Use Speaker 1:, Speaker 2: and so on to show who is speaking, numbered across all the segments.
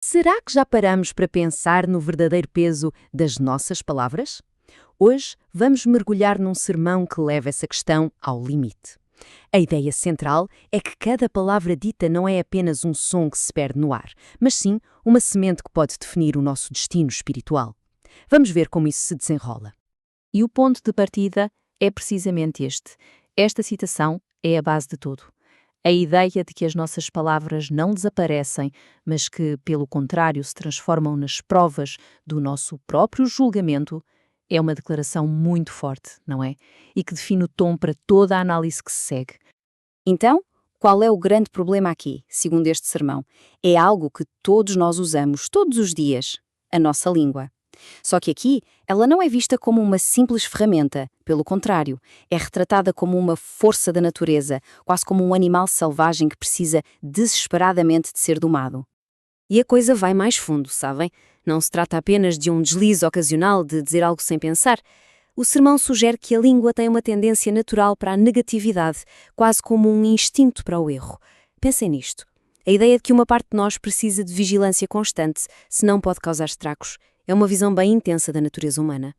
Speaker 1: Será que já paramos para pensar no verdadeiro peso das nossas palavras? Hoje vamos mergulhar num sermão que leva essa questão ao limite. A ideia central é que cada palavra dita não é apenas um som que se perde no ar, mas sim uma semente que pode definir o nosso destino espiritual. Vamos ver como isso se desenrola.
Speaker 2: E o ponto de partida é precisamente este. Esta citação é a base de tudo. A ideia de que as nossas palavras não desaparecem, mas que, pelo contrário, se transformam nas provas do nosso próprio julgamento, é uma declaração muito forte, não é? E que define o tom para toda a análise que se segue.
Speaker 3: Então, qual é o grande problema aqui, segundo este sermão? É algo que todos nós usamos todos os dias, a nossa língua. Só que aqui, ela não é vista como uma simples ferramenta, pelo contrário, é retratada como uma força da natureza, quase como um animal selvagem que precisa desesperadamente de ser domado. E a coisa vai mais fundo, sabem? Não se trata apenas de um deslize ocasional de dizer algo sem pensar. O sermão sugere que a língua tem uma tendência natural para a negatividade, quase como um instinto para o erro. Pensem nisto. A ideia de que uma parte de nós precisa de vigilância constante, senão pode causar estragos, é uma visão bem intensa da natureza humana.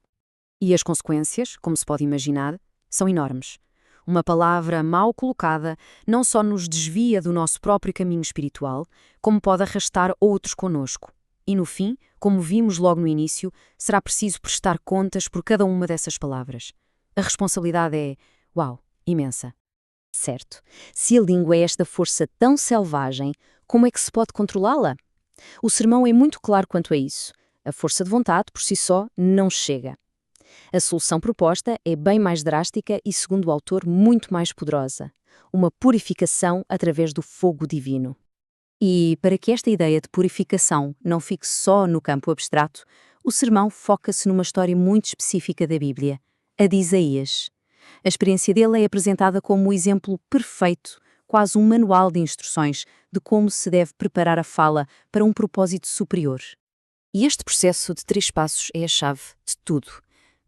Speaker 1: E as consequências, como se pode imaginar, são enormes. Uma palavra mal colocada não só nos desvia do nosso próprio caminho espiritual, como pode arrastar outros conosco. E no fim, como vimos logo no início, será preciso prestar contas por cada uma dessas palavras. A responsabilidade é, imensa.
Speaker 3: Certo. Se a língua é esta força tão selvagem, como é que se pode controlá-la? O sermão é muito claro quanto a isso. A força de vontade, por si só, não chega. A solução proposta é bem mais drástica e, segundo o autor, muito mais poderosa. Uma purificação através do fogo divino.
Speaker 2: E, para que esta ideia de purificação não fique só no campo abstrato, o sermão foca-se numa história muito específica da Bíblia, a de Isaías. A experiência dele é apresentada como o exemplo perfeito, quase um manual de instruções de como se deve preparar a fala para um propósito superior.
Speaker 3: E este processo de 3 passos é a chave de tudo.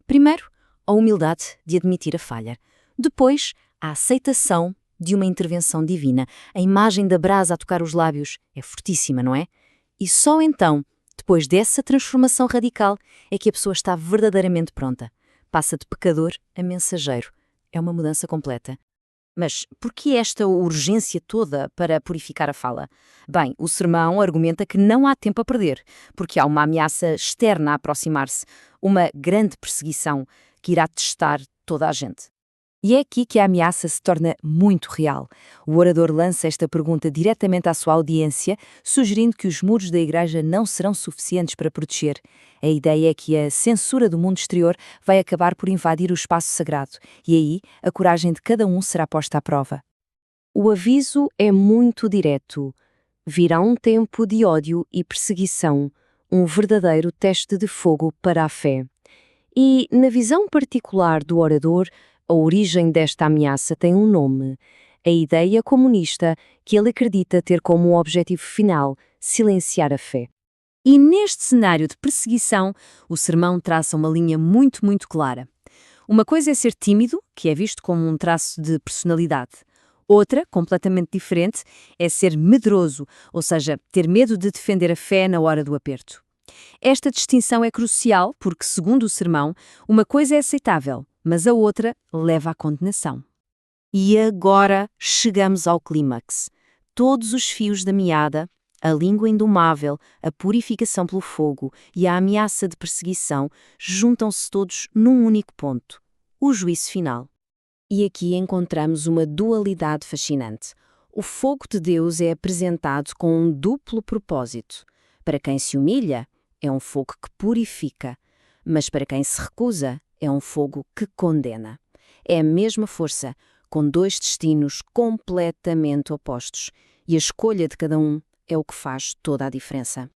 Speaker 3: Primeiro, a humildade de admitir a falha. Depois, a aceitação de uma intervenção divina. A imagem da brasa a tocar os lábios é fortíssima, não é? E só então, depois dessa transformação radical, é que a pessoa está verdadeiramente pronta. Passa de pecador a mensageiro. É uma mudança completa. Mas por que esta urgência toda para purificar a fala? Bem, o sermão argumenta que não há tempo a perder, porque há uma ameaça externa a aproximar-se, uma grande perseguição que irá testar toda a gente. E é aqui que a ameaça se torna muito real. O orador lança esta pergunta diretamente à sua audiência, sugerindo que os muros da igreja não serão suficientes para proteger. A ideia é que a censura do mundo exterior vai acabar por invadir o espaço sagrado, e aí a coragem de cada um será posta à prova. O aviso é muito direto. Virá um tempo de ódio e perseguição, um verdadeiro teste de fogo para a fé. E, na visão particular do orador, a origem desta ameaça tem um nome, a ideia comunista que ele acredita ter como objetivo final silenciar a fé. E neste cenário de perseguição, o sermão traça uma linha muito clara. Uma coisa é ser tímido, que é visto como um traço de personalidade. Outra, completamente diferente, é ser medroso, ou seja, ter medo de defender a fé na hora do aperto. Esta distinção é crucial porque, segundo o sermão, uma coisa é aceitável, mas a outra leva à condenação. E agora chegamos ao clímax. Todos os fios da meada, a língua indomável, a purificação pelo fogo e a ameaça de perseguição juntam-se todos num único ponto, o juízo final. E aqui encontramos uma dualidade fascinante. O fogo de Deus é apresentado com um duplo propósito. Para quem se humilha, é um fogo que purifica, mas para quem se recusa, é um fogo que condena. É a mesma força, com 2 destinos completamente opostos, e a escolha de cada um é o que faz toda a diferença.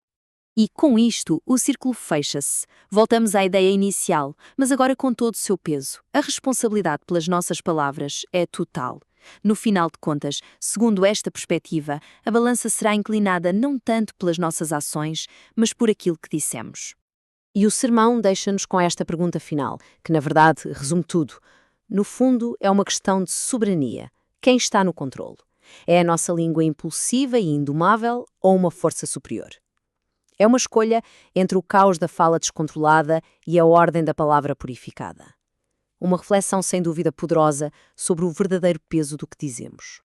Speaker 3: E com isto, o círculo fecha-se. Voltamos à ideia inicial, mas agora com todo o seu peso. A responsabilidade pelas nossas palavras é total. No final de contas, segundo esta perspectiva, a balança será inclinada não tanto pelas nossas ações, mas por aquilo que dissemos. E o sermão deixa-nos com esta pergunta final, que na verdade resume tudo. No fundo, é uma questão de soberania. Quem está no controle? É a nossa língua impulsiva e indomável ou uma força superior? É uma escolha entre o caos da fala descontrolada e a ordem da palavra purificada. Uma reflexão sem dúvida poderosa sobre o verdadeiro peso do que dizemos.